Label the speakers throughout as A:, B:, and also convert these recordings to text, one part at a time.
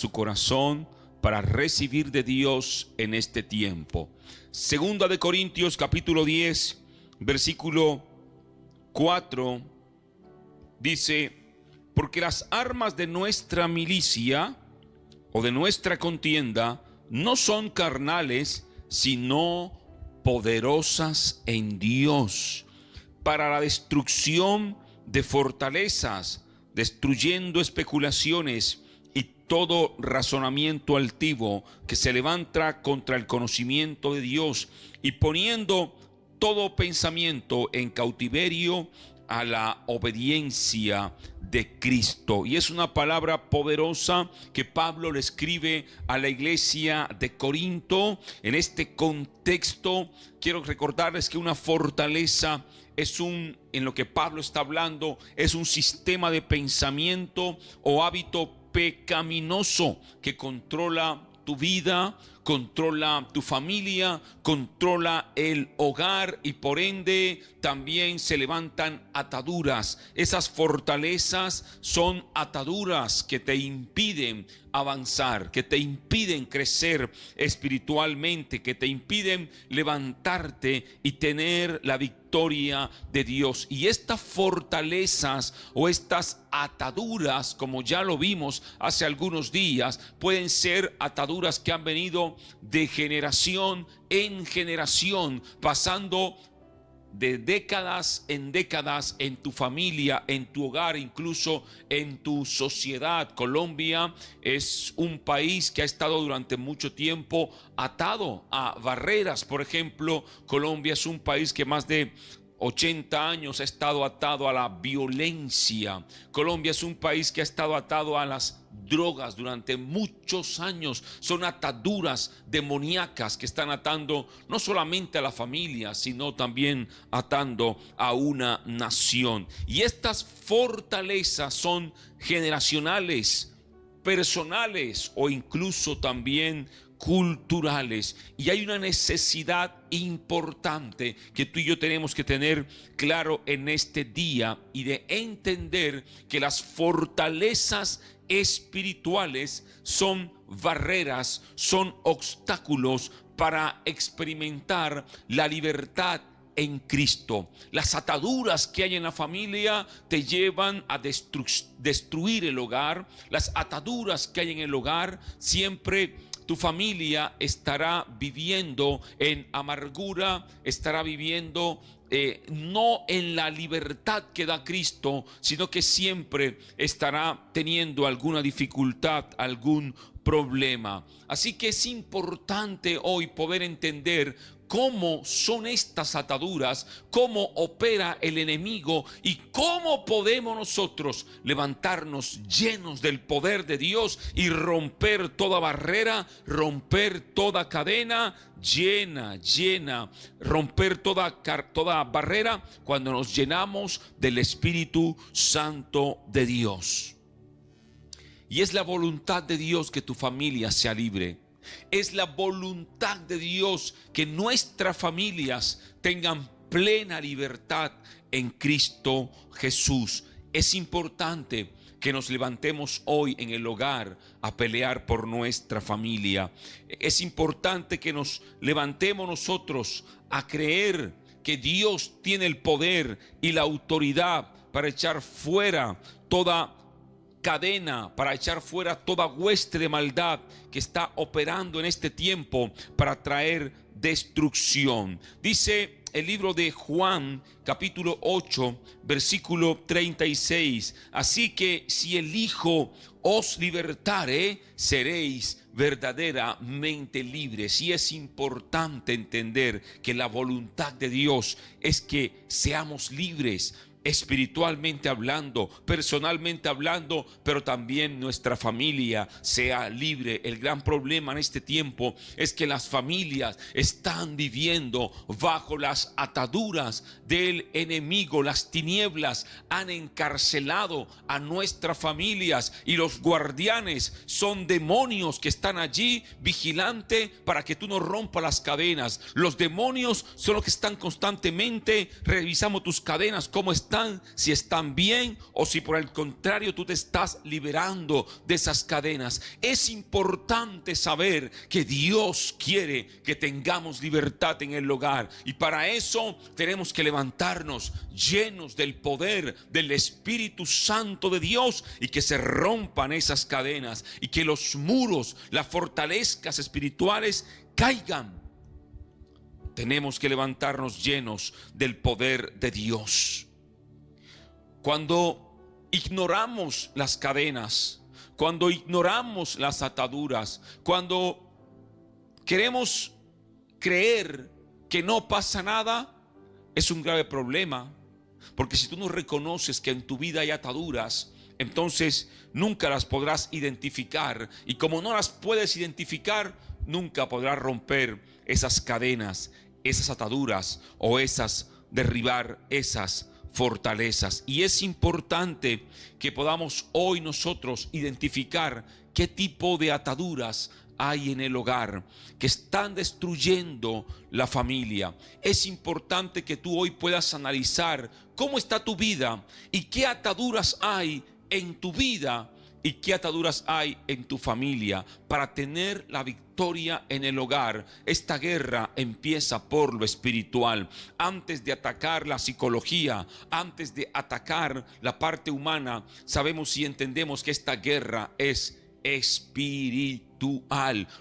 A: su corazón para recibir de Dios en este tiempo. Segunda de Corintios capítulo 10, versículo 4 dice: porque las armas de nuestra milicia o de nuestra contienda no son carnales, sino poderosas en Dios para la destrucción de fortalezas, destruyendo especulaciones y todo razonamiento altivo que se levanta contra el conocimiento de Dios, y poniendo todo pensamiento en cautiverio a la obediencia de Cristo. Y es una palabra poderosa que Pablo le escribe a la iglesia de Corinto. En este contexto quiero recordarles que una fortaleza en lo que Pablo está hablando, es un sistema de pensamiento o hábito pecaminoso que controla tu vida, controla tu familia, controla el hogar, y por ende también se levantan ataduras. Esas fortalezas son ataduras que te impiden avanzar, que te impiden crecer espiritualmente, que te impiden levantarte y tener la victoria de Dios. Y estas fortalezas o estas ataduras, como ya lo vimos hace algunos días, pueden ser ataduras que han venido de generación en generación, pasando de décadas en tu familia, en tu hogar, incluso en tu sociedad. Colombia es un país que ha estado durante mucho tiempo atado a barreras. Por ejemplo, Colombia es un país que más de 80 años ha estado atado a la violencia. Colombia es un país que ha estado atado a las drogas durante muchos años. Son ataduras demoníacas que están atando no solamente a la familia, sino también atando a una nación. Y estas fortalezas son generacionales, personales o incluso también culturales, y hay una necesidad importante que tú y yo tenemos que tener claro en este día, y de entender que las fortalezas espirituales son barreras, son obstáculos para experimentar la libertad en Cristo. Las ataduras que hay en la familia te llevan a destruir el hogar. Las ataduras que hay en el hogar, siempre tu familia estará viviendo en amargura, estará viviendo no en la libertad que da Cristo, sino que siempre estará teniendo alguna dificultad, algún problema. Así que es importante hoy poder entender cómo son estas ataduras, cómo opera el enemigo y cómo podemos nosotros levantarnos llenos del poder de Dios y romper toda barrera, romper toda cadena, romper toda barrera cuando nos llenamos del Espíritu Santo de Dios. Y es la voluntad de Dios que tu familia sea libre. Es la voluntad de Dios que nuestras familias tengan plena libertad en Cristo Jesús. Es importante que nos levantemos hoy en el hogar a pelear por nuestra familia. Es importante que nos levantemos nosotros a creer que Dios tiene el poder y la autoridad para echar fuera toda cadena, para echar fuera toda hueste de maldad que está operando en este tiempo para traer destrucción. Dice el libro de Juan capítulo 8 versículo 36: así que si el Hijo os libertare, seréis verdaderamente libres. Y es importante entender que la voluntad de Dios es que seamos libres, espiritualmente hablando, personalmente hablando, pero también nuestra familia sea libre. El gran problema en este tiempo es que las familias están viviendo bajo las ataduras del enemigo. Las tinieblas han encarcelado a nuestras familias y los guardianes son demonios que están allí vigilante para que tú no rompas las cadenas. Los demonios son los que están constantemente revisando tus cadenas, cómo están están, si están bien o si por el contrario tú te estás liberando de esas cadenas. Es importante saber que Dios quiere que tengamos libertad en el hogar, y para eso tenemos que levantarnos llenos del poder del Espíritu Santo de Dios, y que se rompan esas cadenas y que los muros, las fortalezas espirituales caigan. Tenemos que levantarnos llenos del poder de Dios. Cuando ignoramos las cadenas, cuando ignoramos las ataduras, cuando queremos creer que no pasa nada, es un grave problema. Porque si tú no reconoces que en tu vida hay ataduras, entonces nunca las podrás identificar. Y como no las puedes identificar, nunca podrás romper esas cadenas, esas ataduras, o derribar esas fortalezas. Y es importante que podamos hoy nosotros identificar qué tipo de ataduras hay en el hogar que están destruyendo la familia. Es importante que tú hoy puedas analizar cómo está tu vida y qué ataduras hay en tu vida y qué ataduras hay en tu familia para tener la victoria en el hogar. Esta guerra empieza por lo espiritual. Antes de atacar la psicología, antes de atacar la parte humana, sabemos y entendemos que esta guerra es espiritual.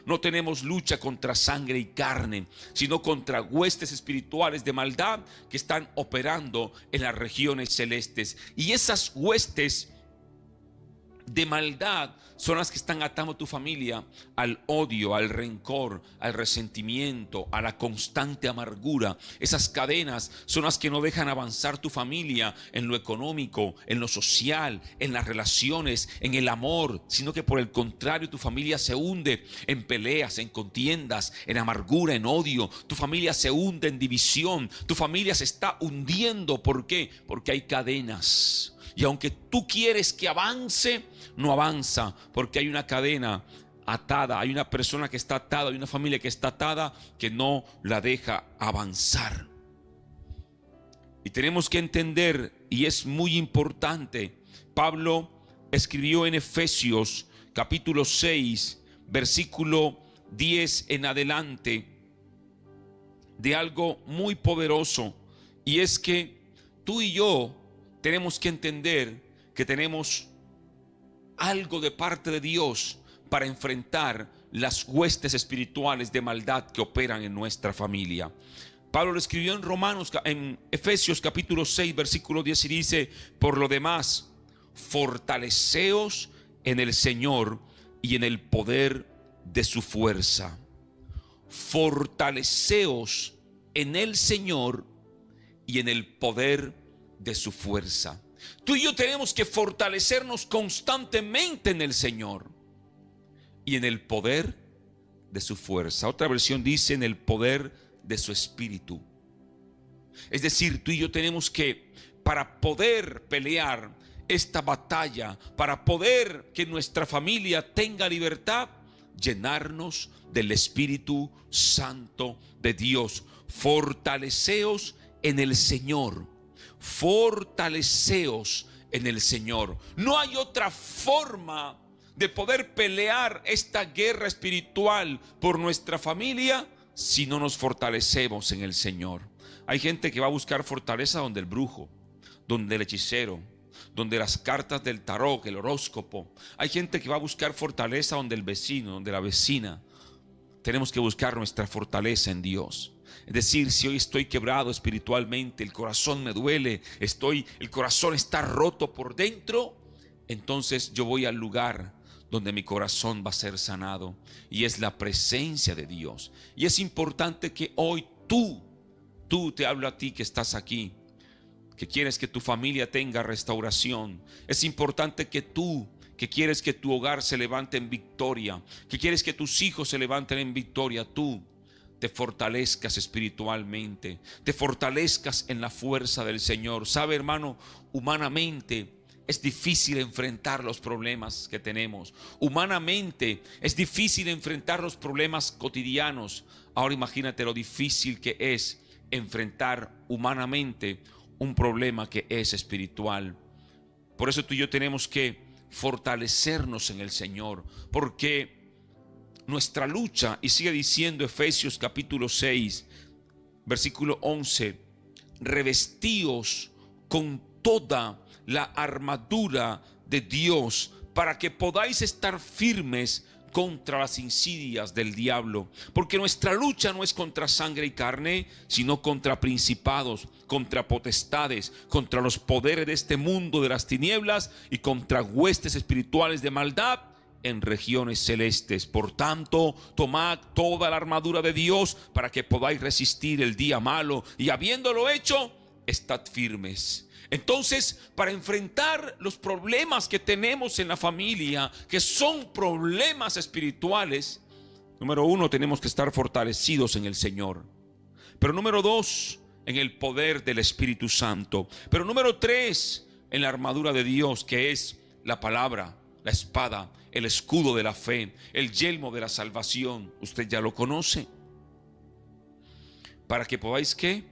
A: No tenemos lucha contra sangre y carne, sino contra huestes espirituales de maldad que están operando en las regiones celestes. Y esas huestes de maldad son las que están atando a tu familia al odio, al rencor, al resentimiento, a la constante amargura. Esas cadenas son las que no dejan avanzar tu familia en lo económico, en lo social, en las relaciones, en el amor, sino que por el contrario tu familia se hunde en peleas, en contiendas, en amargura, en odio. Tu familia se hunde en división. Tu familia se está hundiendo. ¿Por qué? Porque hay cadenas. Y aunque tú quieres que avance, no avanza, porque hay una cadena atada, hay una persona que está atada, hay una familia que está atada que no la deja avanzar. Y tenemos que entender, y es muy importante, Pablo escribió en Efesios capítulo 6, versículo 10 en adelante, de algo muy poderoso, y es que tú y yo tenemos que entender que tenemos algo de parte de Dios para enfrentar las huestes espirituales de maldad que operan en nuestra familia. Pablo lo escribió en Efesios capítulo 6, versículo 10, y dice: por lo demás, fortaleceos en el Señor y en el poder de su fuerza. Fortaleceos en el Señor y en el poder de su fuerza. Tú y yo tenemos que fortalecernos constantemente en el Señor y en el poder de su fuerza. Otra versión dice: en el poder de su espíritu. Es decir, tú y yo tenemos que, para poder pelear esta batalla, para poder que nuestra familia tenga libertad, llenarnos del Espíritu Santo de Dios. Fortaleceos en el Señor. Fortaleceos en el Señor. No hay otra forma de poder pelear esta guerra espiritual por nuestra familia si no nos fortalecemos en el Señor. Hay gente que va a buscar fortaleza donde el brujo, donde el hechicero, donde las cartas del tarot, el horóscopo. Hay gente que va a buscar fortaleza donde el vecino, donde la vecina. Tenemos que buscar nuestra fortaleza en Dios. Es decir, si hoy estoy quebrado espiritualmente, el corazón me duele, el corazón está roto por dentro, entonces yo voy al lugar donde mi corazón va a ser sanado, y es la presencia de Dios. Y es importante que hoy tú te hablo a ti que estás aquí, que quieres que tu familia tenga restauración. Es importante que tú, que quieres que tu hogar se levante en victoria, que quieres que tus hijos se levanten en victoria, tú te fortalezcas espiritualmente, te fortalezcas en la fuerza del Señor. Sabe, hermano, humanamente es difícil enfrentar los problemas que tenemos. Humanamente es difícil enfrentar los problemas cotidianos. Ahora imagínate lo difícil que es enfrentar humanamente un problema que es espiritual. Por eso tú y yo tenemos que fortalecernos en el Señor, porque nuestra lucha, y sigue diciendo Efesios capítulo 6, versículo 11, revestíos con toda la armadura de Dios para que podáis estar firmes contra las insidias del diablo, porque nuestra lucha no es contra sangre y carne, sino contra principados, contra potestades, contra los poderes de este mundo de las tinieblas y contra huestes espirituales de maldad en regiones celestes. Por tanto, tomad toda la armadura de Dios para que podáis resistir el día malo, y habiéndolo hecho, estad firmes. Entonces, para enfrentar los problemas que tenemos en la familia, que son problemas espirituales, número uno, tenemos que estar fortalecidos en el Señor. Pero número dos, en el poder del Espíritu Santo. Pero número tres, en la armadura de Dios, que es la palabra, la espada, el escudo de la fe, el yelmo de la salvación. Usted ya lo conoce. Para que podáis, ¿qué?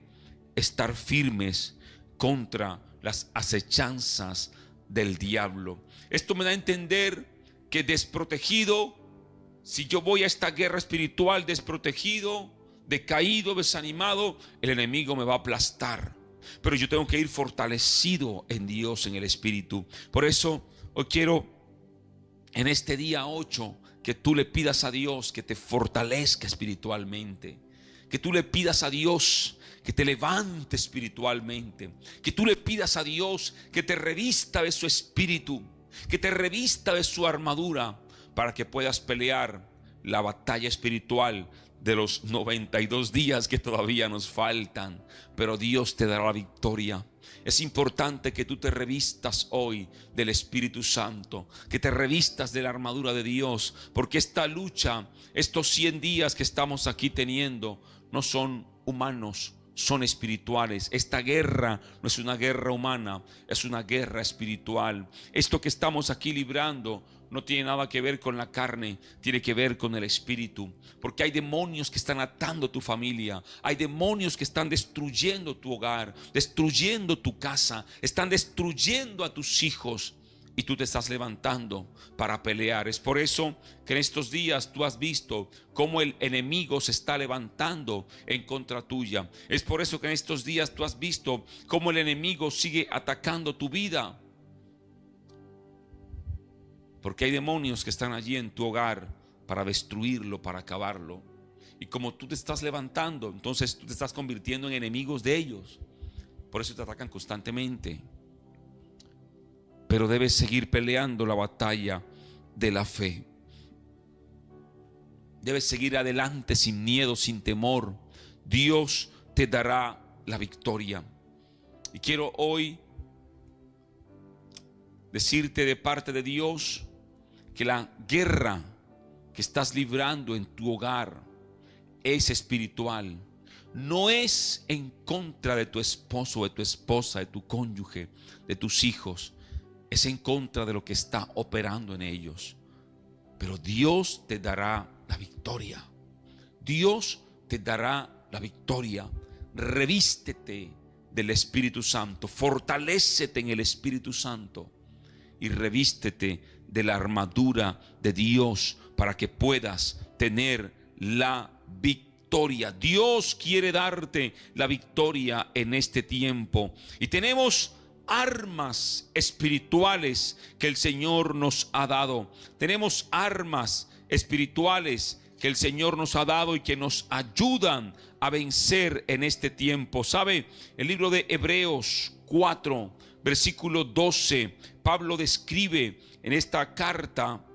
A: Estar firmes contra las acechanzas del diablo. Esto me da a entender que desprotegido, si yo voy a esta guerra espiritual desprotegido, decaído, desanimado, el enemigo me va a aplastar. Pero yo tengo que ir fortalecido en Dios, en el Espíritu. Por eso hoy quiero, en este día 8, que tú le pidas a Dios que te fortalezca espiritualmente. Que tú le pidas a Dios que te levante espiritualmente, que tú le pidas a Dios que te revista de su espíritu, que te revista de su armadura, para que puedas pelear la batalla espiritual de los 92 días que todavía nos faltan. Pero Dios te dará la victoria. Es importante que tú te revistas hoy del Espíritu Santo, que te revistas de la armadura de Dios, porque esta lucha, estos 100 días que estamos aquí teniendo, no son humanos, son espirituales. Esta guerra no es una guerra humana, es una guerra espiritual. Esto que estamos aquí librando no tiene nada que ver con la carne, tiene que ver con el espíritu, porque hay demonios que están atando tu familia, hay demonios que están destruyendo tu hogar, destruyendo tu casa, están destruyendo a tus hijos. Y tú te estás levantando para pelear. Es por eso que en estos días tú has visto cómo el enemigo se está levantando en contra tuya. Es por eso que en estos días tú has visto cómo el enemigo sigue atacando tu vida. Porque hay demonios que están allí en tu hogar para destruirlo, para acabarlo. Y como tú te estás levantando, entonces tú te estás convirtiendo en enemigos de ellos. Por eso te atacan constantemente. Pero debes seguir peleando la batalla de la fe. Debes seguir adelante sin miedo, sin temor. Dios te dará la victoria. Y quiero hoy decirte de parte de Dios que la guerra que estás librando en tu hogar es espiritual. No es en contra de tu esposo, de tu esposa, de tu cónyuge, de tus hijos. Es en contra de lo que está operando en ellos. Pero Dios te dará la victoria. Dios te dará la victoria. Revístete del Espíritu Santo. Fortalécete en el Espíritu Santo. Y revístete de la armadura de Dios para que puedas tener la victoria. Dios quiere darte la victoria en este tiempo. Y tenemos armas espirituales que el Señor nos ha dado. Tenemos armas espirituales que el Señor nos ha dado y que nos ayudan a vencer en este tiempo. ¿Sabe? El libro de Hebreos 4, versículo 12, Pablo describe en esta carta,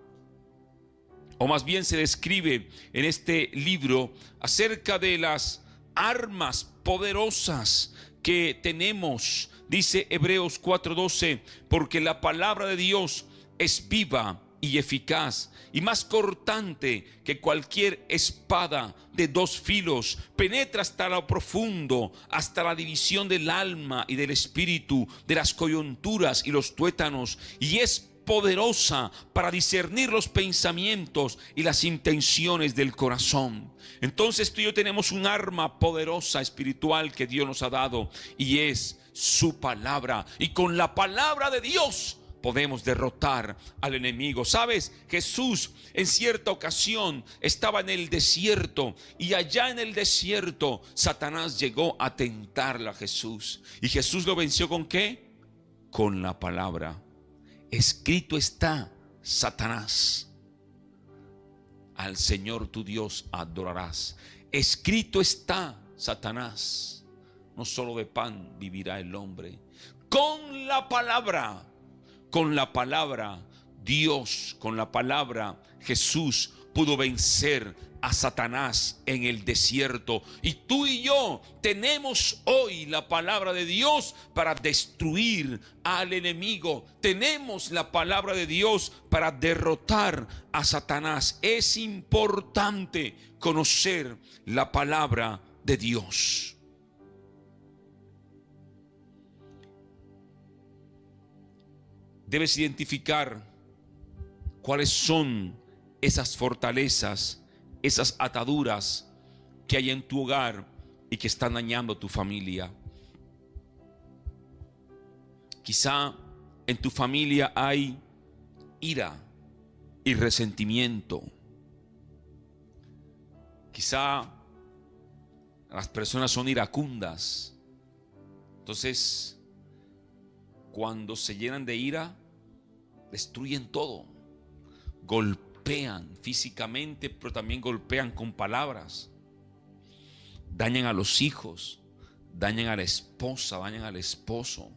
A: o más bien se describe en este libro, acerca de las armas poderosas que tenemos. Dice Hebreos 4:12, porque la palabra de Dios es viva y eficaz y más cortante que cualquier espada de dos filos, penetra hasta lo profundo, hasta la división del alma y del espíritu, de las coyunturas y los tuétanos, y es poderosa para discernir los pensamientos y las intenciones del corazón. Entonces tú y yo tenemos un arma poderosa espiritual que Dios nos ha dado, y es su palabra. Y con la palabra de Dios podemos derrotar al enemigo. ¿Sabes? Jesús en cierta ocasión estaba en el desierto, y allá en el desierto Satanás llegó a tentarle a Jesús. ¿Y Jesús lo venció con qué? Con la palabra. Escrito está, Satanás, al Señor tu Dios adorarás. Escrito está, Satanás, no solo de pan vivirá el hombre. Con la palabra Dios, con la palabra Jesús pudo vencer a Satanás en el desierto. Y tú y yo tenemos hoy la palabra de Dios para destruir al enemigo. Tenemos la palabra de Dios para derrotar a Satanás. Es importante conocer la palabra de Dios. Debes identificar cuáles son esas fortalezas, esas ataduras que hay en tu hogar y que están dañando tu familia. Quizá en tu familia hay ira y resentimiento. Quizá las personas son iracundas. Entonces, cuando se llenan de ira, destruyen todo. Golpean físicamente, pero también golpean con palabras. Dañan a los hijos, dañan a la esposa, dañan al esposo.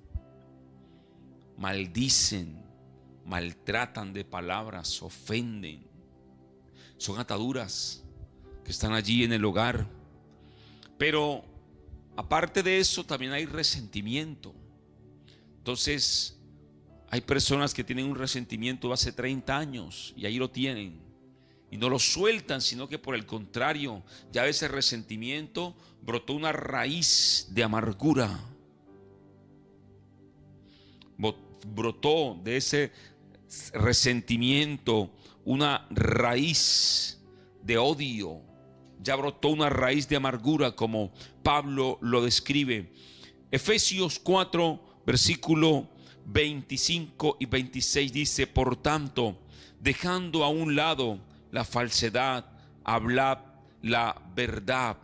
A: Maldicen, maltratan de palabras, ofenden. Son ataduras que están allí en el hogar. Pero aparte de eso, también hay resentimiento. Entonces, hay personas que tienen un resentimiento de hace 30 años y ahí lo tienen y no lo sueltan, sino que por el contrario, ya de ese resentimiento brotó una raíz de amargura. Brotó de ese resentimiento una raíz de odio. Ya brotó una raíz de amargura, como Pablo lo describe. Efesios 4, versículo 25 y 26 dice: por tanto, dejando a un lado la falsedad, hablad la verdad.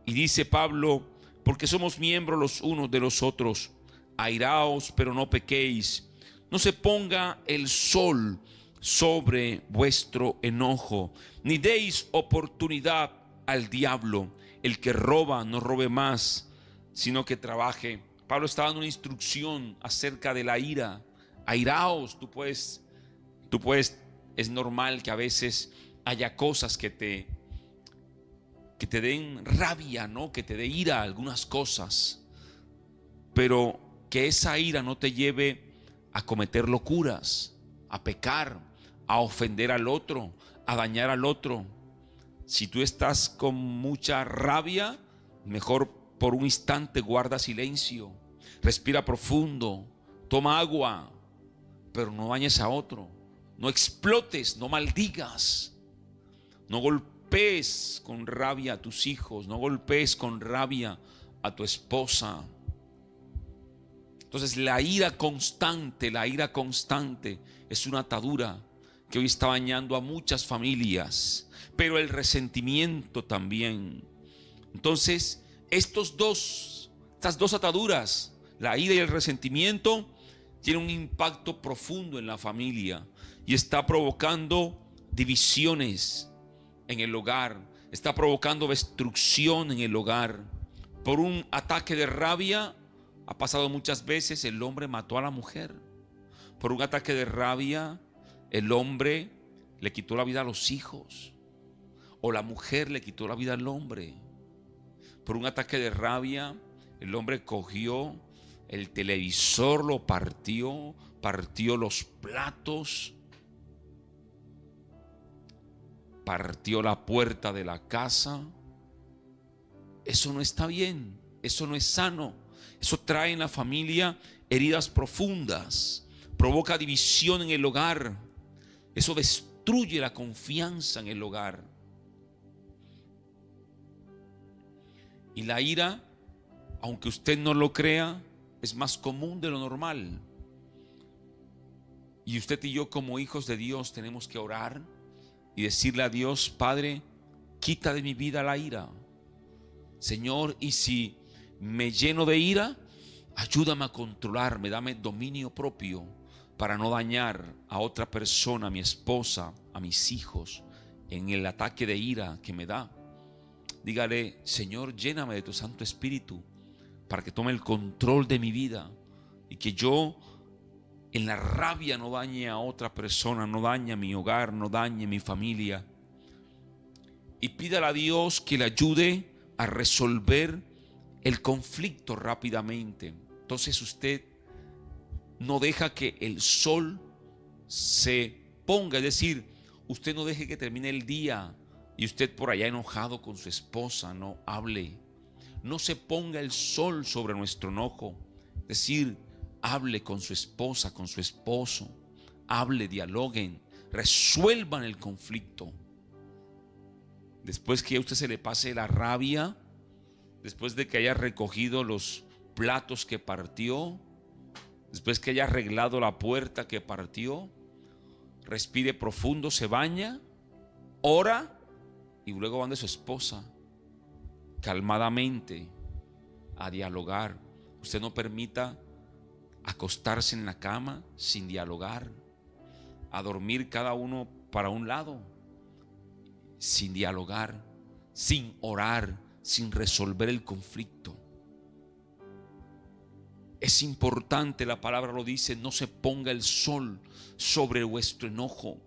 A: Y dice Pablo: porque somos miembros los unos de los otros. Airaos, pero no pequéis. No se ponga el sol sobre vuestro enojo, ni deis oportunidad al diablo. El que roba, no robe más, sino que trabaje. Pablo está dando una instrucción acerca de la ira. Airaos, tú puedes, es normal que a veces haya cosas que te den rabia, ¿no? Que te dé ira algunas cosas, pero que esa ira no te lleve a cometer locuras, a pecar, a ofender al otro, a dañar al otro. Si tú estás con mucha rabia, mejor por un instante guarda silencio, respira profundo, toma agua, pero no dañes a otro, no explotes, no maldigas, no golpees con rabia a tus hijos, no golpees con rabia a tu esposa. Entonces la ira constante es una atadura que hoy está dañando a muchas familias, pero el resentimiento también. Entonces estas dos ataduras, la ira y el resentimiento, tienen un impacto profundo en la familia y está provocando divisiones en el hogar, está provocando destrucción en el hogar. Por un ataque de rabia, ha pasado muchas veces, el hombre mató a la mujer. Por un ataque de rabia, el hombre le quitó la vida a los hijos, o la mujer le quitó la vida al hombre. Por un ataque de rabia, el hombre cogió el televisor, lo partió los platos, partió la puerta de la casa. Eso no está bien, eso no es sano. Eso trae en la familia heridas profundas. provoca división en el hogar. Eso destruye la confianza en el hogar. Y la ira, aunque usted no lo crea, es más común de lo normal. Y usted y yo, como hijos de Dios, tenemos que orar y decirle a Dios: Padre, quita de mi vida la ira, Señor, y si me lleno de ira, ayúdame a controlarme, dame dominio propio para no dañar a otra persona, a mi esposa, a mis hijos, en el ataque de ira que me da. Dígale: Señor, lléname de tu Santo Espíritu para que tome el control de mi vida y que yo en la rabia no dañe a otra persona, no dañe a mi hogar, no dañe a mi familia. Y pídale a Dios que le ayude a resolver el conflicto rápidamente. Entonces usted no deja que el sol se ponga, es decir, usted no deje que termine el día y usted por allá enojado con su esposa. No hable, no se ponga el sol sobre nuestro enojo. Es decir, hable con su esposa, con su esposo, hable, dialoguen, resuelvan el conflicto. Después que a usted se le pase la rabia, después de que haya recogido los platos que partió, después que haya arreglado la puerta que partió, respire profundo, se baña, ora y luego va de su esposa calmadamente a dialogar. Usted no permita acostarse en la cama sin dialogar, a dormir cada uno para un lado, sin dialogar, sin orar, sin resolver el conflicto. Es importante, la palabra lo dice: no se ponga el sol sobre vuestro enojo.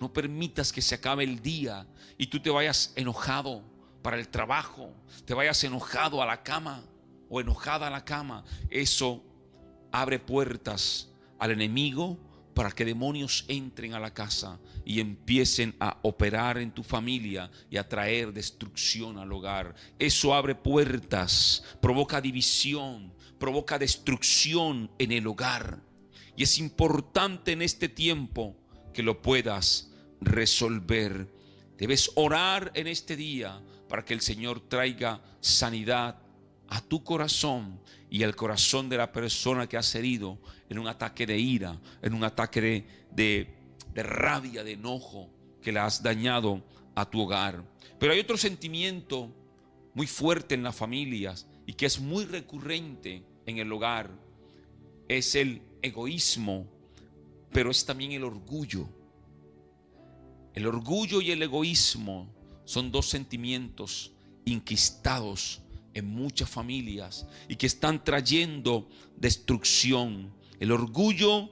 A: No permitas que se acabe el día y tú te vayas enojado para el trabajo, te vayas enojado a la cama o enojada a la cama. Eso abre puertas al enemigo para que demonios entren a la casa y empiecen a operar en tu familia y a traer destrucción al hogar. Eso abre puertas, provoca división, provoca destrucción en el hogar. Y es importante en este tiempo que lo puedas resolver. Debes orar en este día para que el Señor traiga sanidad a tu corazón y al corazón de la persona que has herido en un ataque de ira, en un ataque de rabia, de enojo, que la has dañado a tu hogar. Pero hay otro sentimiento muy fuerte en las familias y que es muy recurrente en el hogar. Es el egoísmo, pero es también el orgullo. El orgullo y el egoísmo son dos sentimientos inquistados en muchas familias y que están trayendo destrucción. El orgullo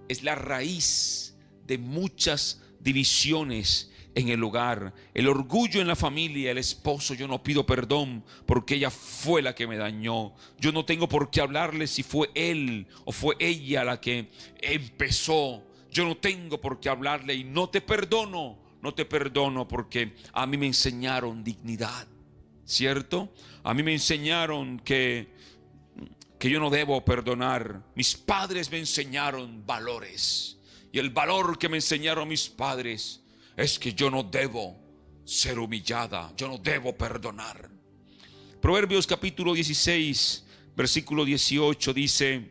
A: es la raíz de muchas divisiones en el hogar. El orgullo en la familia, el esposo: yo no pido perdón porque ella fue la que me dañó. Yo no tengo por qué hablarle si fue él o fue ella la que empezó. Yo no tengo por qué hablarle y no te perdono. No te perdono porque a mí me enseñaron dignidad, ¿cierto? A mí me enseñaron que yo no debo perdonar. Mis padres me enseñaron valores. Y el valor que me enseñaron mis padres es que yo no debo ser humillada. Yo no debo perdonar. Proverbios capítulo 16, versículo 18 dice: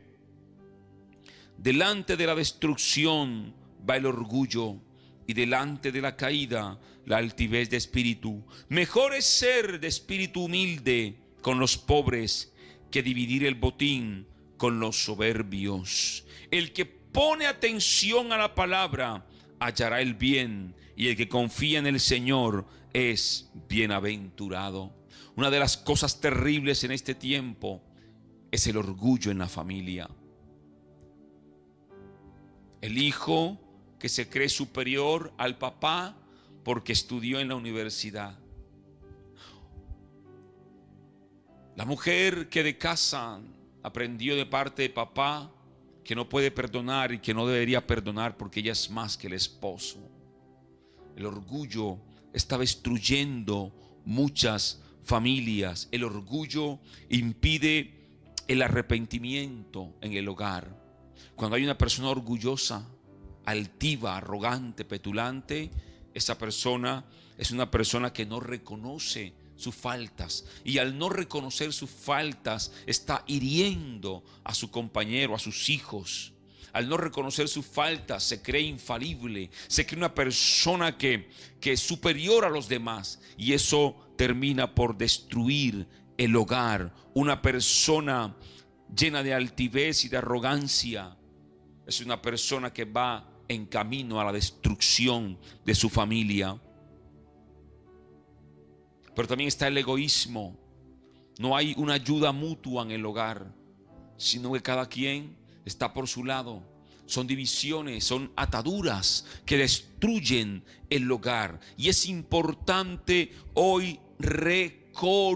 A: delante de la destrucción va el orgullo, y delante de la caída la altivez de espíritu. Mejor es ser de espíritu humilde con los pobres que dividir el botín con los soberbios. El que pone atención a la palabra hallará el bien, y el que confía en el Señor es bienaventurado. Una de las cosas terribles en este tiempo es el orgullo en la familia. El hijo que se cree superior al papá porque estudió en la universidad. La mujer que de casa aprendió de parte de papá que no puede perdonar y que no debería perdonar porque ella es más que el esposo. El orgullo está destruyendo muchas familias. El orgullo impide el arrepentimiento en el hogar. Cuando hay una persona orgullosa, altiva, arrogante, petulante, esa persona es una persona que no reconoce sus faltas, y al no reconocer sus faltas está hiriendo a su compañero, a sus hijos. Al no reconocer sus faltas se cree infalible, se cree una persona que es superior a los demás, y eso termina por destruir el hogar. Una persona llena de altivez y de arrogancia es una persona que va en camino a la destrucción de su familia. Pero también está el egoísmo. No hay una ayuda mutua en el hogar, sino que cada quien está por su lado. Son divisiones, son ataduras que destruyen el hogar. Y es importante hoy reconocer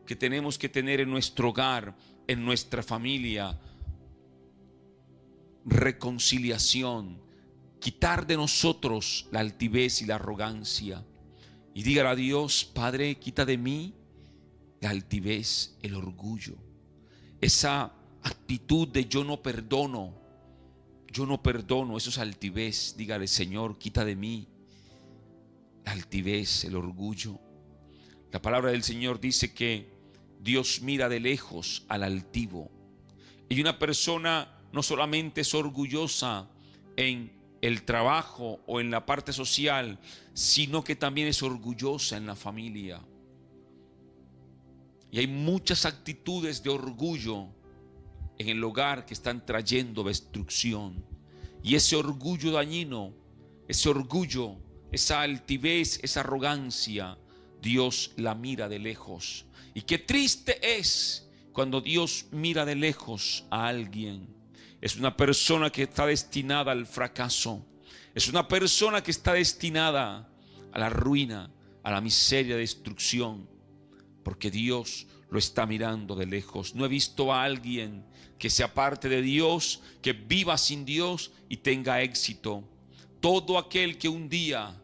A: que tenemos que tener en nuestro hogar, en nuestra familia, reconciliación, quitar de nosotros la altivez y la arrogancia, y dígale a Dios: Padre, quita de mí la altivez, el orgullo, esa actitud de yo no perdono, eso es altivez. Dígale: Señor, quita de mí la altivez, el orgullo. La palabra del Señor dice que Dios mira de lejos al altivo, y una persona no solamente es orgullosa en el trabajo o en la parte social, sino que también es orgullosa en la familia. Y hay muchas actitudes de orgullo en el hogar que están trayendo destrucción. Y ese orgullo dañino, ese orgullo, esa altivez, esa arrogancia, Dios la mira de lejos. Y qué triste es cuando Dios mira de lejos a alguien. Es una persona que está destinada al fracaso. Es una persona que está destinada a la ruina, a la miseria, destrucción, porque Dios lo está mirando de lejos. No he visto a alguien que se aparte de Dios, que viva sin Dios y tenga éxito. Todo aquel que un día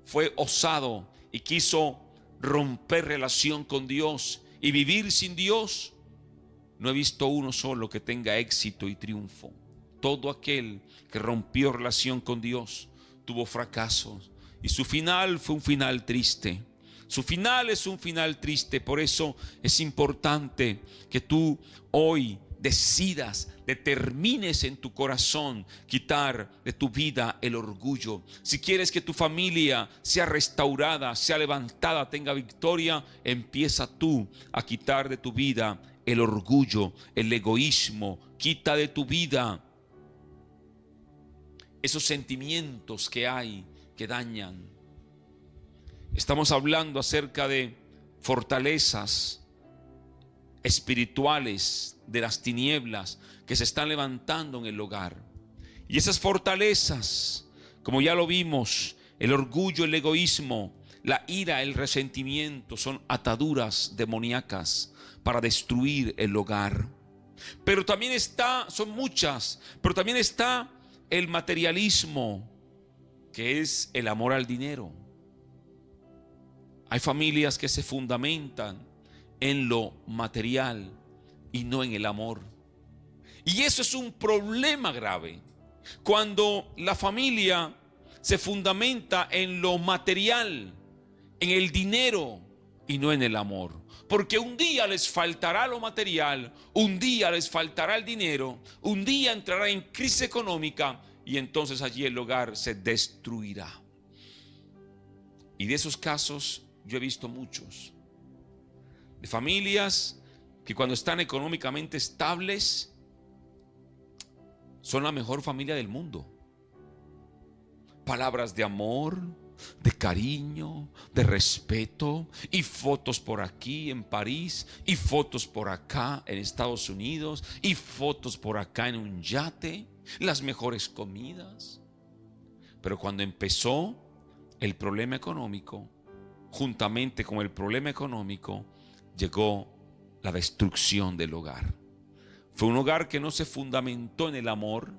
A: fue osado y quiso romper relación con Dios y vivir sin Dios, no he visto uno solo que tenga éxito y triunfo. Todo aquel que rompió relación con Dios tuvo fracasos, y su final fue un final triste. Su final es un final triste. Por eso es importante que tú hoy decidas, determines en tu corazón quitar de tu vida el orgullo. Si quieres que tu familia sea restaurada, sea levantada, tenga victoria, empieza tú a quitar de tu vida el orgullo, el egoísmo. Quita de tu vida esos sentimientos que hay que dañan. Estamos hablando acerca de fortalezas espirituales de las tinieblas que se están levantando en el hogar. Y esas fortalezas, como ya lo vimos, el orgullo, el egoísmo, la ira, el resentimiento, son ataduras demoníacas para destruir el hogar. Pero también son muchas, pero también está el materialismo, que es el amor al dinero. Hay familias que se fundamentan en lo material y no en el amor. Y eso es un problema grave. Cuando la familia se fundamenta en lo material, en el dinero y no en el amor. Porque un día les faltará lo material, un día les faltará el dinero, un día entrará en crisis económica y entonces allí el hogar se destruirá. Y de esos casos yo he visto muchos, de familias que cuando están económicamente estables son la mejor familia del mundo. Palabras de amor, de cariño, de respeto, y fotos por aquí en París, y fotos por acá en Estados Unidos, y fotos por acá en un yate, las mejores comidas. Pero cuando empezó el problema económico, juntamente con el problema económico, llegó la destrucción del hogar. Fue un hogar que no se fundamentó en el amor,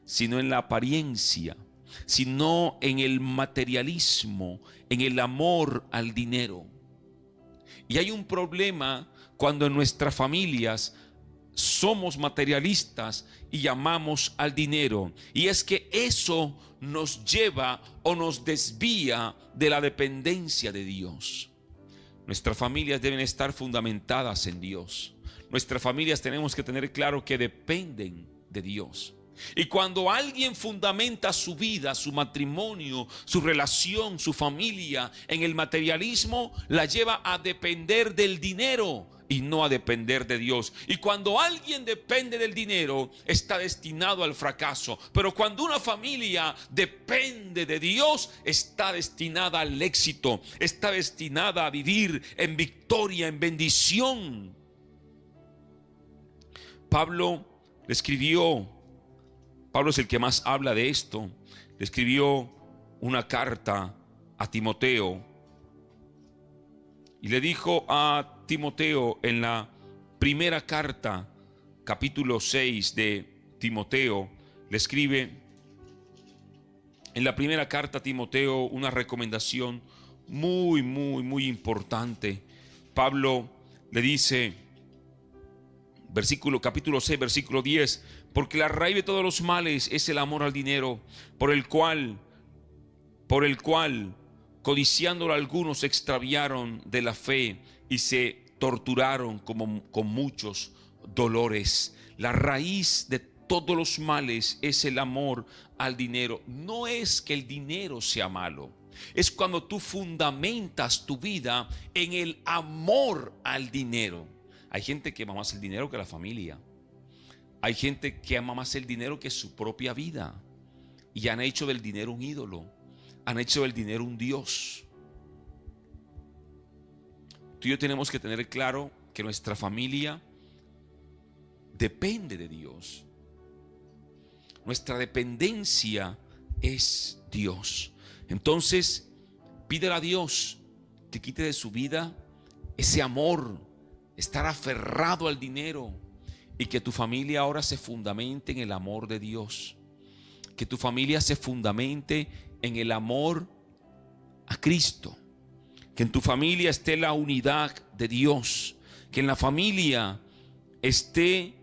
A: sino en la apariencia, sino en el materialismo, en el amor al dinero. Y hay un problema cuando en nuestras familias somos materialistas y amamos al dinero. Y es que eso nos lleva o nos desvía de la dependencia de Dios. Nuestras familias deben estar fundamentadas en Dios. Nuestras familias tenemos que tener claro que dependen de Dios. Y cuando alguien fundamenta su vida, su matrimonio, su relación, su familia en el materialismo, la lleva a depender del dinero y no a depender de Dios. Y cuando alguien depende del dinero, está destinado al fracaso. Pero cuando una familia depende de Dios, está destinada al éxito, está destinada a vivir en victoria, en bendición. Pablo es el que más habla de esto. Le escribió una carta a Timoteo y le dijo a Timoteo en la primera carta, capítulo 6 de Timoteo, le escribe en la primera carta a Timoteo una recomendación muy importante. Pablo le dice, capítulo 6, versículo 10, porque la raíz de todos los males es el amor al dinero, por el cual, codiciándolo algunos, se extraviaron de la fe y se torturaron con muchos dolores. La raíz de todos los males es el amor al dinero. No es que el dinero sea malo, es cuando tú fundamentas tu vida en el amor al dinero. Hay gente que ama más el dinero que la familia. Hay gente que ama más el dinero que su propia vida. Y han hecho del dinero un ídolo. Han hecho del dinero un Dios. Tú y yo tenemos que tener claro que nuestra familia depende de Dios. Nuestra dependencia es Dios. Entonces, pídele a Dios que quite de su vida ese amor, estar aferrado al dinero, y que tu familia ahora se fundamente en el amor de Dios. Que tu familia se fundamente en el amor a Cristo. Que en tu familia esté la unidad de Dios. Que en la familia esté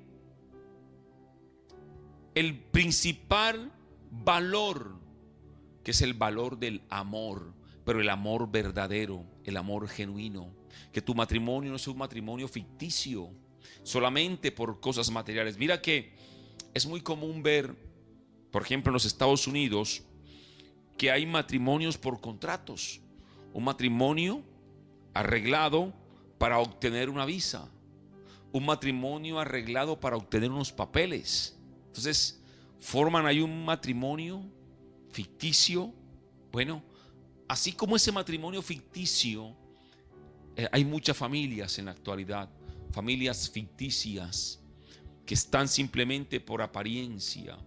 A: el principal valor, que es el valor del amor, pero el amor verdadero, el amor genuino. Que tu matrimonio no sea un matrimonio ficticio, solamente por cosas materiales. Mira que es muy común ver, por ejemplo, en los Estados Unidos, que hay matrimonios por contratos. Un matrimonio arreglado para obtener una visa. Un matrimonio arreglado para obtener unos papeles. Entonces, forman ahí un matrimonio ficticio. Bueno, así como ese matrimonio ficticio, hay muchas familias en la actualidad. Familias ficticias que están simplemente por apariencia,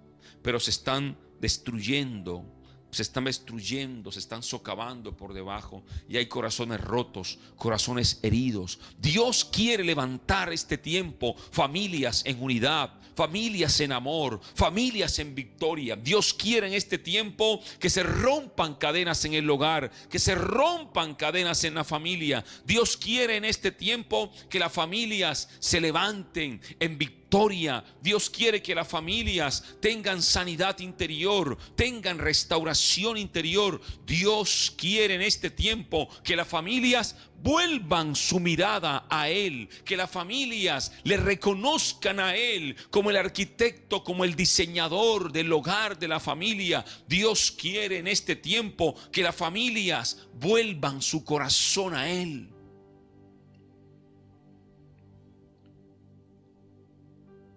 A: pero se están destruyendo, se están socavando por debajo, y hay corazones rotos, corazones heridos. Dios quiere levantar este tiempo familias en unidad, familias en amor, familias en victoria. Dios quiere en este tiempo que se rompan cadenas en el hogar, que se rompan cadenas en la familia. Dios quiere en este tiempo que las familias se levanten en victoria. Dios quiere que las familias tengan sanidad interior, tengan restauración interior. Dios quiere en este tiempo que las familias vuelvan su mirada a Él, que las familias le reconozcan a Él como el arquitecto, como el diseñador del hogar de la familia. Dios quiere en este tiempo que las familias vuelvan su corazón a Él.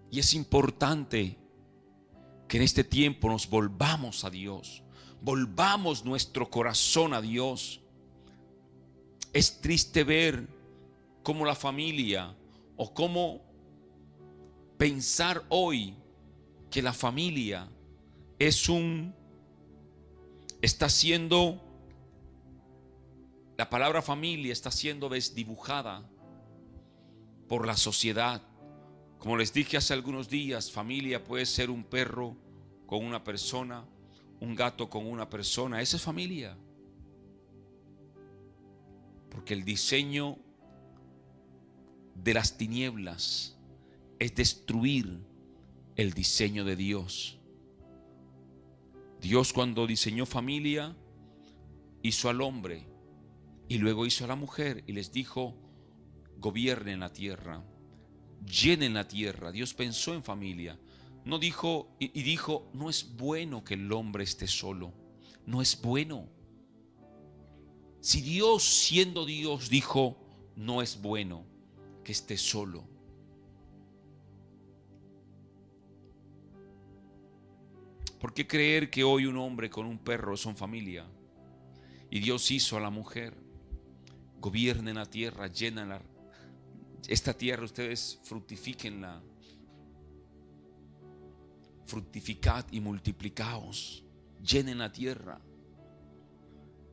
A: Y es importante que en este tiempo nos volvamos a Dios, volvamos nuestro corazón a Dios. Es triste ver cómo la familia, o cómo pensar hoy que la familia está siendo, la palabra familia está siendo desdibujada por la sociedad. Como les dije hace algunos días, familia puede ser un perro con una persona, un gato con una persona. Esa es familia. Porque el diseño de las tinieblas es destruir el diseño de Dios. Dios, cuando diseñó familia, hizo al hombre y luego hizo a la mujer y les dijo: gobiernen la tierra, llenen la tierra. Dios pensó en familia. No dijo y dijo: no es bueno que el hombre esté solo. No es bueno. Si Dios, siendo Dios, dijo: no es bueno que esté solo. ¿Por qué creer que hoy un hombre con un perro son familia? Y Dios hizo a la mujer. Gobiernen la tierra, llénala. Esta tierra ustedes fructifíquenla. Fructificad y multiplicaos. Llenen la tierra.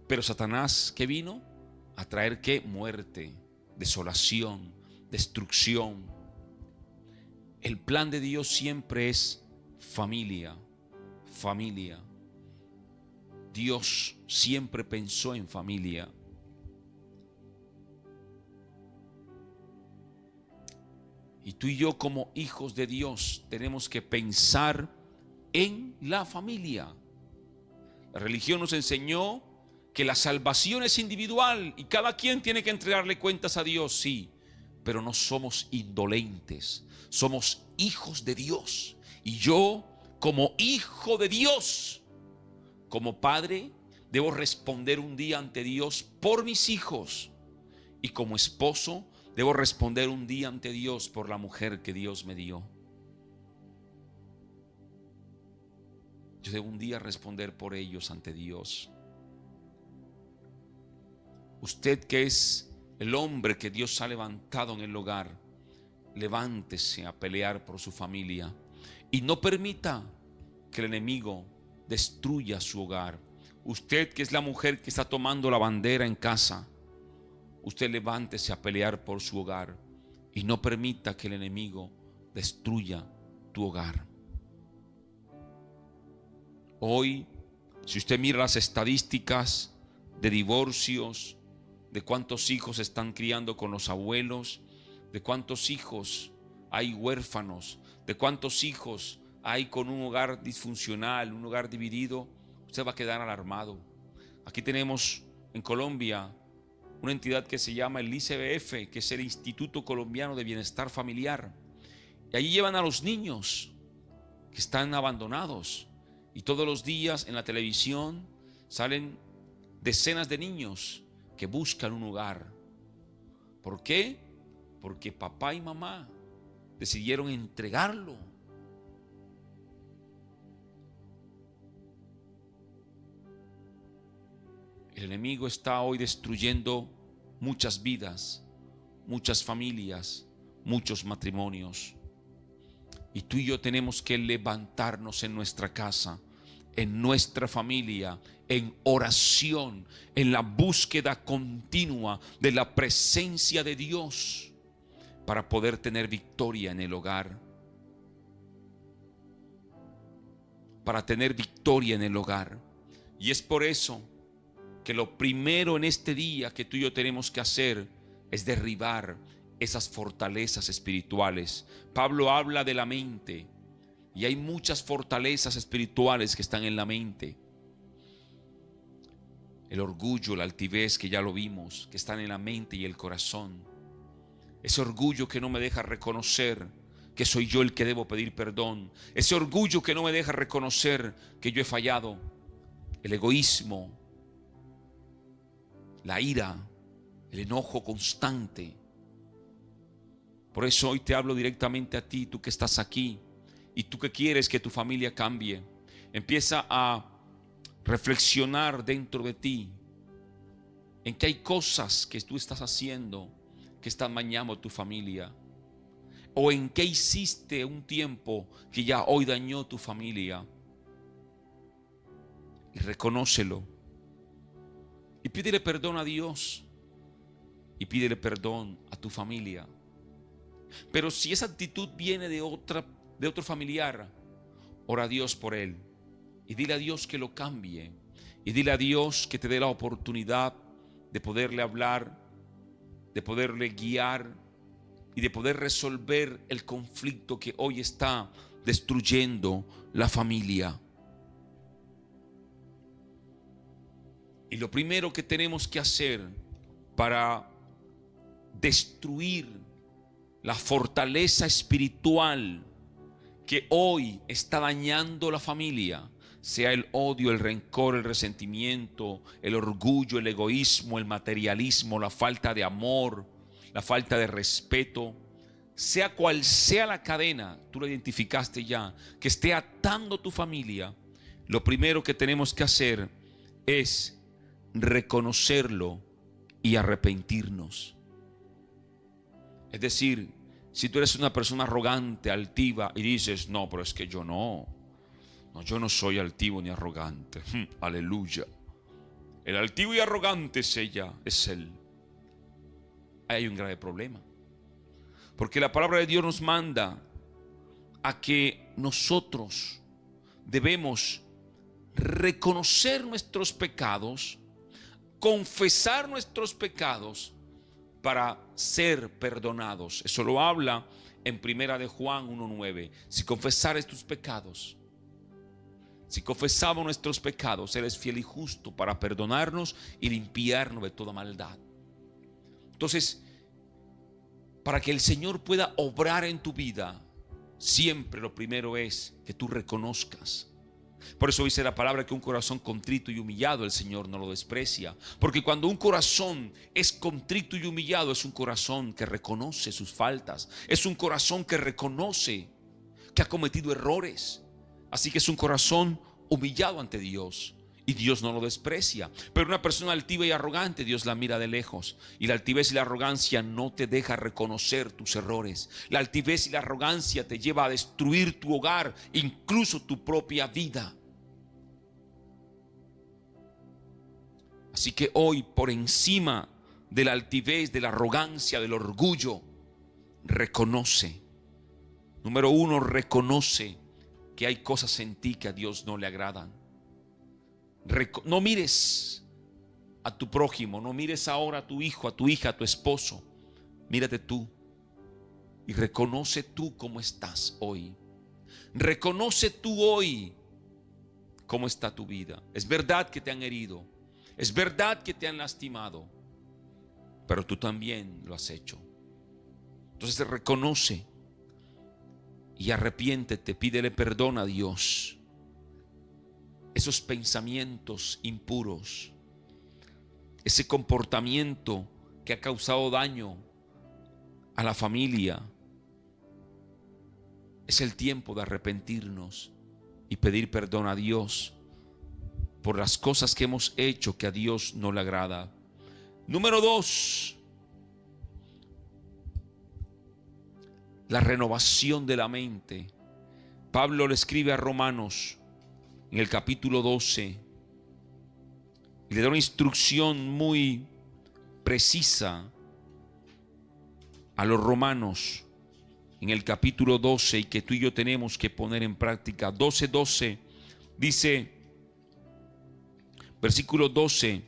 A: Pero Satanás, ¿qué vino? A traer ¿qué? Muerte, desolación, destrucción. El plan de Dios siempre es familia, familia. Dios siempre pensó en familia. Y tú y yo, como hijos de Dios, tenemos que pensar en la familia. La religión nos enseñó que la salvación es individual y cada quien tiene que entregarle cuentas a Dios, sí, pero no somos indolentes, somos hijos de Dios. Y yo, como hijo de Dios, como padre, debo responder un día ante Dios por mis hijos. Y como esposo, debo responder un día ante Dios por la mujer que Dios me dio. Yo debo un día responder por ellos ante Dios. Usted, que es el hombre que Dios ha levantado en el hogar, levántese a pelear por su familia y no permita que el enemigo destruya su hogar. Usted, que es la mujer que está tomando la bandera en casa, usted levántese a pelear por su hogar y no permita que el enemigo destruya tu hogar. Hoy, si usted mira las estadísticas de divorcios, de cuántos hijos están criando con los abuelos, de cuántos hijos hay huérfanos, de cuántos hijos hay con un hogar disfuncional, un hogar dividido, usted va a quedar alarmado. Aquí tenemos en Colombia una entidad que se llama el ICBF, que es el Instituto Colombiano de Bienestar Familiar. Y allí llevan a los niños que están abandonados. Y todos los días en la televisión salen decenas de niños que buscan un hogar. ¿Por qué? Porque papá y mamá decidieron entregarlo. El enemigo está hoy destruyendo muchas vidas, muchas familias, muchos matrimonios. Y tú y yo tenemos que levantarnos en nuestra casa, en nuestra familia, en oración, en la búsqueda continua de la presencia de Dios para poder tener victoria en el hogar. Para tener victoria en el hogar. Y es por eso que lo primero en este día que tú y yo tenemos que hacer es derribar esas fortalezas espirituales. Pablo habla de la mente y hay muchas fortalezas espirituales que están en la mente. El orgullo, la altivez, que ya lo vimos, que están en la mente y el corazón. Ese orgullo que no me deja reconocer que soy yo el que debo pedir perdón. Ese orgullo que no me deja reconocer que yo he fallado. El egoísmo, la ira, el enojo constante. Por eso hoy te hablo directamente a ti, tú que estás aquí y tú que quieres que tu familia cambie. Empieza a reflexionar dentro de ti en que hay cosas que tú estás haciendo que están dañando a tu familia, o en qué hiciste un tiempo que ya hoy dañó tu familia, y reconócelo y pídele perdón a Dios y pídele perdón a tu familia. Pero si esa actitud viene de otro familiar, ora a Dios por él y dile a Dios que lo cambie, y dile a Dios que te dé la oportunidad de poderle hablar, de poderle guiar y y de poder resolver el conflicto que hoy está destruyendo la familia. Y lo primero que tenemos que hacer para destruir la fortaleza espiritual que hoy está dañando la familia, sea el odio, el rencor, el resentimiento, el orgullo, el egoísmo, el materialismo, la falta de amor, la falta de respeto, sea cual sea la cadena, tú lo identificaste ya, que esté atando tu familia, lo primero que tenemos que hacer es reconocerlo y arrepentirnos. Es decir, si tú eres una persona arrogante, altiva y dices, no, pero es que yo no, yo no soy altivo ni arrogante. Aleluya. El altivo y arrogante es ella, es él. Ahí hay un grave problema. Porque la palabra de Dios nos manda a que nosotros debemos reconocer nuestros pecados, confesar nuestros pecados para ser perdonados. Eso lo habla en Primera de Juan 1:9. Si confesares tus pecados, si confesamos nuestros pecados, Él es fiel y justo para perdonarnos y limpiarnos de toda maldad. Entonces, para que el Señor pueda obrar en tu vida, siempre lo primero es que tú reconozcas. Por eso dice la palabra que un corazón contrito y humillado el Señor no lo desprecia. Porque cuando un corazón es contrito y humillado, es un corazón que reconoce sus faltas. Es un corazón que reconoce que ha cometido errores. Así que es un corazón humillado ante Dios. Y Dios no lo desprecia. Pero una persona altiva y arrogante, Dios la mira de lejos. Y la altivez y la arrogancia no te deja reconocer tus errores. La altivez y la arrogancia te lleva a destruir tu hogar, incluso tu propia vida. Así que hoy, por encima de la altivez, de la arrogancia, del orgullo, reconoce. Número uno, reconoce que hay cosas en ti que a Dios no le agradan. No mires a tu prójimo, no mires ahora a tu hijo, a tu hija, a tu esposo. Mírate tú y reconoce tú cómo estás hoy. Reconoce tú hoy cómo está tu vida. Es verdad que te han herido, es verdad que te han lastimado, pero tú también lo has hecho. Entonces reconoce y arrepiéntete, pídele perdón a Dios. Esos pensamientos impuros, ese comportamiento que ha causado daño a la familia, es el tiempo de arrepentirnos y pedir perdón a Dios por las cosas que hemos hecho que a Dios no le agrada. Número 2, la renovación de la mente. Pablo le escribe a Romanos en el capítulo 12 y le da una instrucción muy precisa a los romanos en el capítulo 12 y que tú y yo tenemos que poner en práctica. 12:12 dice, versículo 12,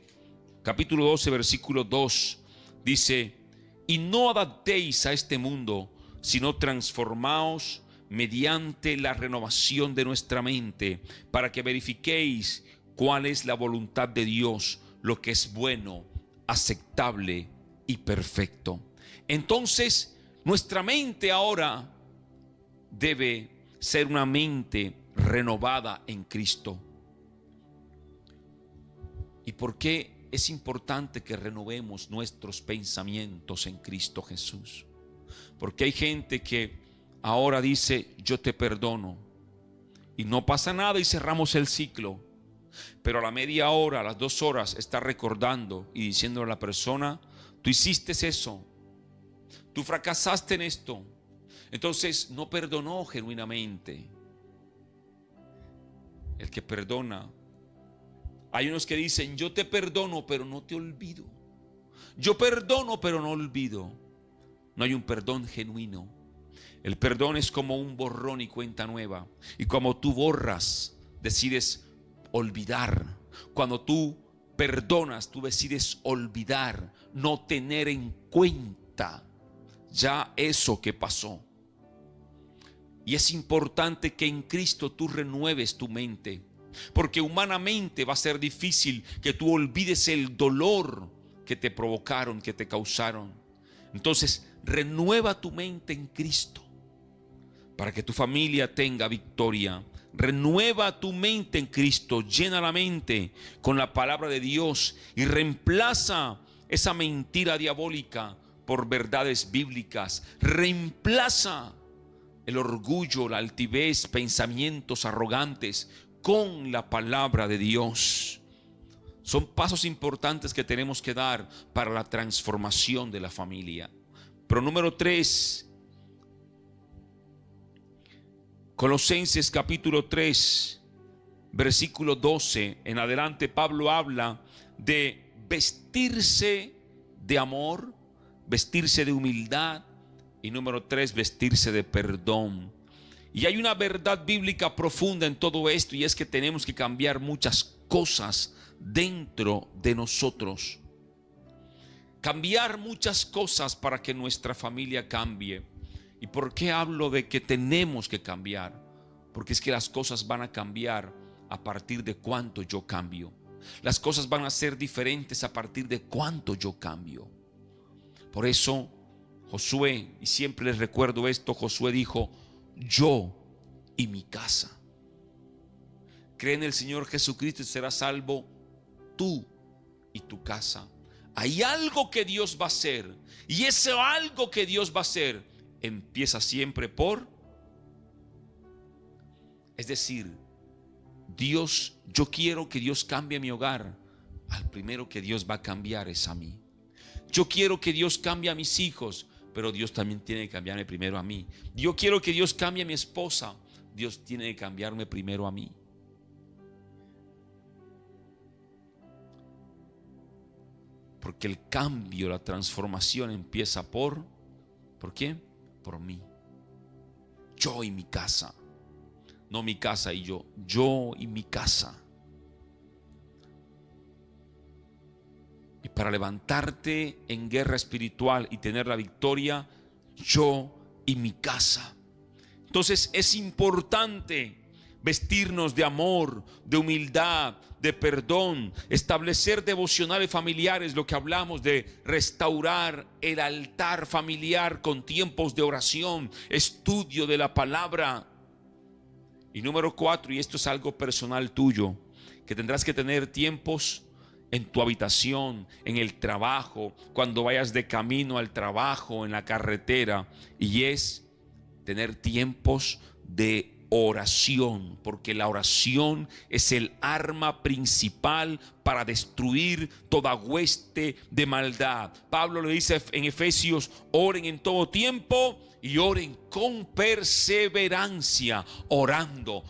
A: capítulo 12, versículo 2, dice: y no adaptéis a este mundo, sino transformaos mediante la renovación de nuestra mente, para que verifiquéis cuál es la voluntad de Dios, lo que es bueno, aceptable y perfecto. Entonces, nuestra mente ahora debe ser una mente renovada en Cristo. ¿Y por qué es importante que renovemos nuestros pensamientos en Cristo Jesús? Porque hay gente que ahora dice, yo te perdono, y no pasa nada y cerramos el ciclo. Pero a la media hora, a las 2 horas, está recordando y diciendo a la persona, tú hiciste eso, tú fracasaste en esto. Entonces no perdonó genuinamente. El que perdona, hay unos que dicen, yo te perdono pero no te olvido. Yo perdono pero no olvido. No hay un perdón genuino. El perdón es como un borrón y cuenta nueva. Y como tú borras, decides olvidar. Cuando tú perdonas, tú decides olvidar, no tener en cuenta. ya eso que pasó. Y es importante que en Cristo tú renueves tu mente, porque humanamente va a ser difícil que tú olvides el dolor que te provocaron, que te causaron. Entonces, renueva tu mente en Cristo para que tu familia tenga victoria. Renueva tu mente en Cristo, llena la mente con la palabra de Dios y reemplaza esa mentira diabólica por verdades bíblicas. Reemplaza el orgullo, la altivez, pensamientos arrogantes con la palabra de Dios. Son pasos importantes que tenemos que dar para la transformación de la familia. Pero número 3, Colosenses capítulo 3, versículo 12 en adelante, Pablo habla de vestirse de amor, vestirse de humildad y número 3, vestirse de perdón. Y hay una verdad bíblica profunda en todo esto, y es que tenemos que cambiar muchas cosas dentro de nosotros. Cambiar muchas cosas para que nuestra familia cambie. ¿Y por qué hablo de que tenemos que cambiar? Porque es que las cosas van a cambiar a partir de cuánto yo cambio. Las cosas van a ser diferentes a partir de cuánto yo cambio. Por eso Josué, y siempre les recuerdo esto, Josué dijo: yo y mi casa. Cree en el Señor Jesucristo y serás salvo tú y tu casa. Hay algo que Dios va a hacer, y ese algo que Dios va a hacer empieza siempre por, es decir, Dios, yo quiero que Dios cambie mi hogar. Al primero que Dios va a cambiar es a mí. Yo quiero que Dios cambie a mis hijos, pero Dios también tiene que cambiarme primero a mí. Yo quiero que Dios cambie a mi esposa, Dios tiene que cambiarme primero a mí. Porque el cambio, la transformación empieza ¿por qué? Por mí. Yo y mi casa. No mi casa y yo y mi casa. Y para levantarte en guerra espiritual y tener la victoria, yo y mi casa. Entonces es importante vestirnos de amor, de humildad, de perdón, establecer devocionales familiares, lo que hablamos de restaurar el altar familiar con tiempos de oración, estudio de la palabra. Y número 4, y esto es algo personal tuyo, que tendrás que tener tiempos en tu habitación, en el trabajo, cuando vayas de camino al trabajo, en la carretera, y es tener tiempos de oración, porque la oración es el arma principal para destruir toda hueste de maldad. Pablo le dice en Efesios: oren en todo tiempo y oren con perseverancia, orando,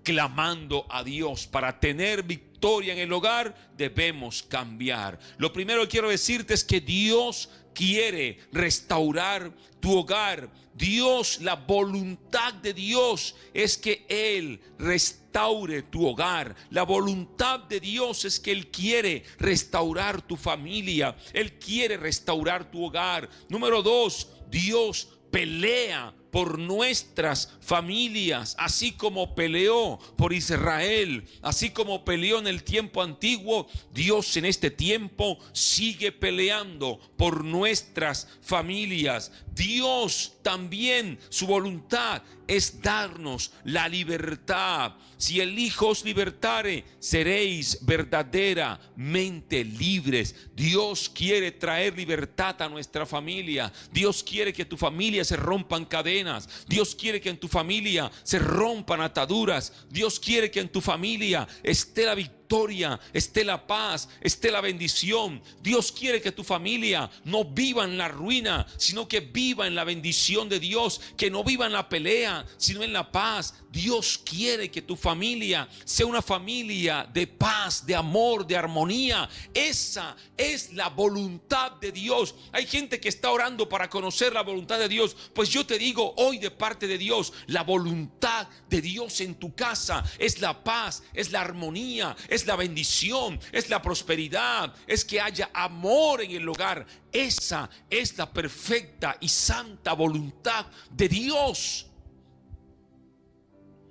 A: clamando a Dios. Para tener victoria en el hogar debemos cambiar. Lo primero que quiero decirte es que Dios quiere restaurar tu hogar. Dios, la voluntad de Dios es que Él restaure tu hogar. La voluntad de Dios es que Él quiere restaurar tu familia. Él quiere restaurar tu hogar. Número 2, Dios pelea por nuestras familias, así como peleó por Israel, así como peleó en el tiempo antiguo. Dios en este tiempo sigue peleando por nuestras familias. Dios también, su voluntad es darnos la libertad. Si el Hijo os libertare, seréis verdaderamente libres. Dios quiere traer libertad a nuestra familia. Dios quiere que tu familia se rompan cadenas. Dios quiere que en tu familia se rompan ataduras. Dios quiere que en tu familia esté la victoria, esté la paz, esté la bendición. Dios quiere que tu familia no viva en la ruina, sino que viva en la bendición de Dios, que no viva en la pelea, sino en la paz. Dios quiere que tu familia sea una familia de paz, de amor, de armonía. Esa es la voluntad de Dios. Hay gente que está orando para conocer la voluntad de Dios. Pues yo te digo hoy de parte de Dios, la voluntad de Dios en tu casa es la paz, es la armonía, es la bendición, es la prosperidad, es que haya amor en el hogar. Esa es la perfecta y santa voluntad de Dios.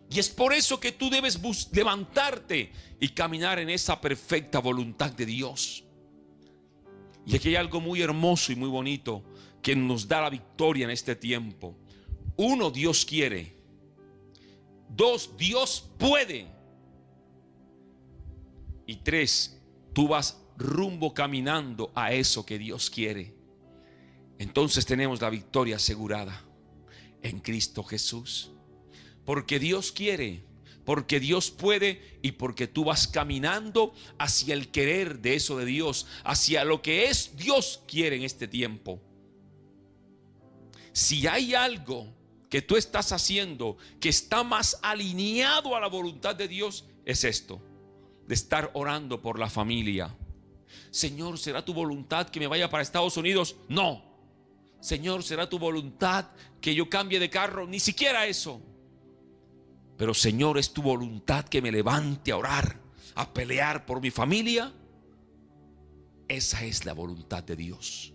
A: Y es por eso que tú debes levantarte y caminar en esa perfecta voluntad de Dios. Y aquí hay algo muy hermoso y muy bonito que nos da la victoria en este tiempo. 1, Dios quiere. 2, Dios puede. Y 3, tú vas rumbo caminando a eso que Dios quiere. Entonces tenemos la victoria asegurada en Cristo Jesús. Porque Dios quiere, porque Dios puede y porque tú vas caminando hacia el querer de eso de Dios, hacia lo que es Dios quiere en este tiempo. Si hay algo que tú estás haciendo que está más alineado a la voluntad de Dios, es esto, de estar orando por la familia. Señor, ¿será tu voluntad que me vaya para Estados Unidos? No. Señor, ¿será tu voluntad que yo cambie de carro? Ni siquiera eso. Pero Señor, ¿es tu voluntad que me levante a orar, a pelear por mi familia? Esa es la voluntad de Dios.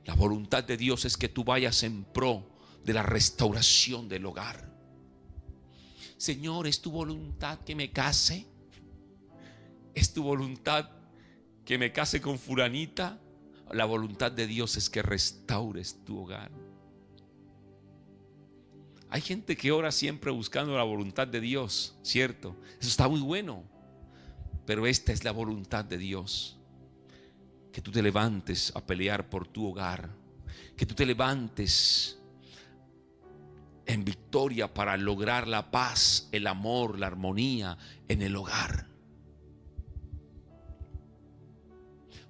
A: La voluntad de Dios es que tú vayas en pro de la restauración del hogar. Señor, ¿es tu voluntad que me case? ¿Es tu voluntad que me case con fulanita? La voluntad de Dios es que restaures tu hogar. Hay gente que ora siempre buscando la voluntad de Dios, ¿cierto? Eso está muy bueno. Pero esta es la voluntad de Dios. Que tú te levantes a pelear por tu hogar. Que tú te levantes en victoria para lograr la paz, el amor, la armonía en el hogar.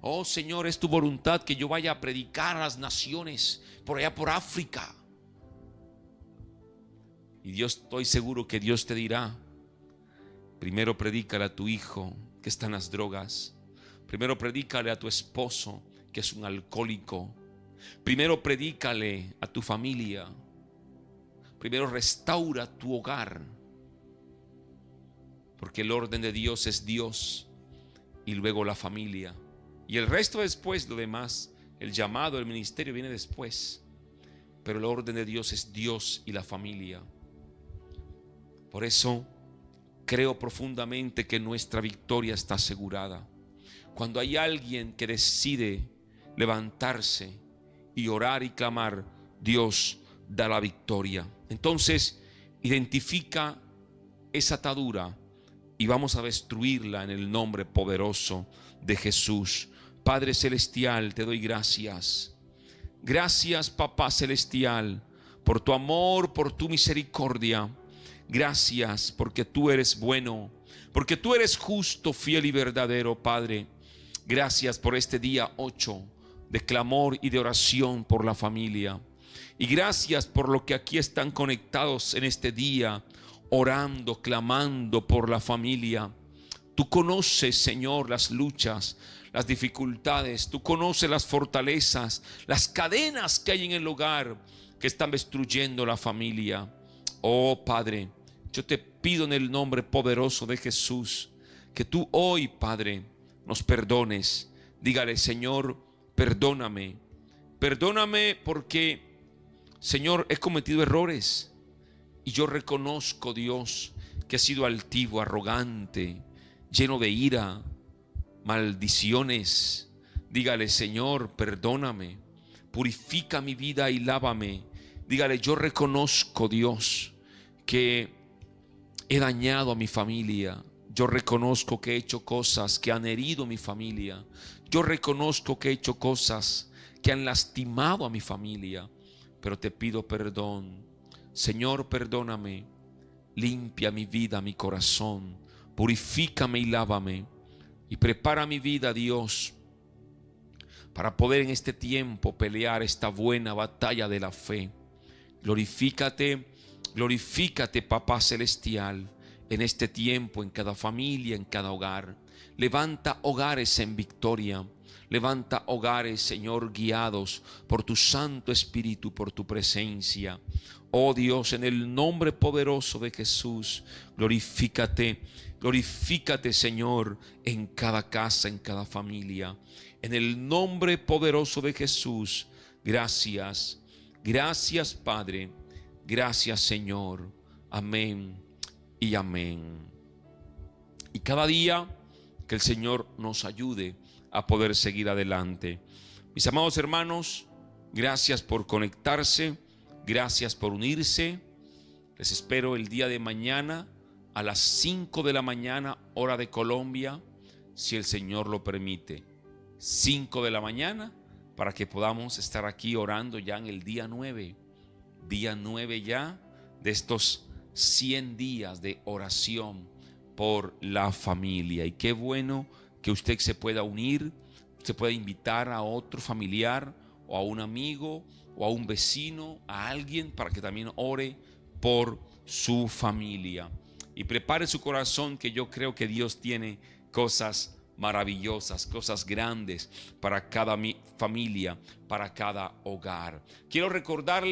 A: Oh Señor, es tu voluntad que yo vaya a predicar a las naciones por allá por África. Y Dios, estoy seguro que Dios te dirá: primero predícale a tu hijo que está en las drogas. Primero predícale a tu esposo que es un alcohólico. Primero predícale a tu familia. Primero restaura tu hogar. Porque el orden de Dios es Dios y luego la familia. Y el resto después, lo demás, el llamado, el ministerio viene después. Pero el orden de Dios es Dios y la familia. Por eso creo profundamente que nuestra victoria está asegurada. Cuando hay alguien que decide levantarse y orar y clamar, Dios da la victoria. Entonces, identifica esa atadura y vamos a destruirla en el nombre poderoso de Jesús. Padre celestial, te doy gracias. Gracias, Papá celestial, por tu amor, por tu misericordia. Gracias porque tú eres bueno, porque tú eres justo, fiel y verdadero, Padre. Gracias por este día 8 de clamor y de oración por la familia. Y gracias por lo que aquí están conectados en este día, orando, clamando por la familia. Tú conoces, Señor, las luchas, las dificultades. Tú conoces las fortalezas, las cadenas que hay en el hogar que están destruyendo la familia. Oh Padre, yo te pido en el nombre poderoso de Jesús que tú hoy, Padre, nos perdones. Dígale: Señor, perdóname. Perdóname porque, Señor, he cometido errores. Y yo reconozco, Dios, que he sido altivo, arrogante, lleno de ira, maldiciones. Dígale: Señor, perdóname. Purifica mi vida y lávame. Dígale: yo reconozco, Dios, que he dañado a mi familia. Yo reconozco que he hecho cosas que han herido a mi familia. Yo reconozco que he hecho cosas que han lastimado a mi familia. Pero te pido perdón. Señor, perdóname. Limpia mi vida, mi corazón. Purifícame y lávame. Y prepara mi vida, Dios, para poder en este tiempo pelear esta buena batalla de la fe. Glorifícate, glorifícate, Papá celestial, en este tiempo, en cada familia, en cada hogar. Levanta hogares en victoria. Levanta hogares, Señor, guiados por tu Santo Espíritu, por tu presencia. Oh Dios, en el nombre poderoso de Jesús, glorifícate. Glorifícate, Señor, en cada casa, en cada familia. En el nombre poderoso de Jesús. Gracias. Gracias, Padre. Gracias, Señor. Amén y amén. Y cada día que el Señor nos ayude a poder seguir adelante. Mis amados hermanos, gracias por conectarse. Gracias por unirse. Les espero el día de mañana a las 5 de la mañana, hora de Colombia, si el Señor lo permite. 5 de la mañana, para que podamos estar aquí orando ya en el día 9. Día 9 ya de estos 100 días de oración por la familia. Y qué bueno que usted se pueda unir, se pueda invitar a otro familiar o a un amigo o a un vecino, a alguien, para que también ore por su familia. Y prepare su corazón, que yo creo que Dios tiene cosas maravillosas, cosas grandes para cada familia, para cada hogar. Quiero recordarle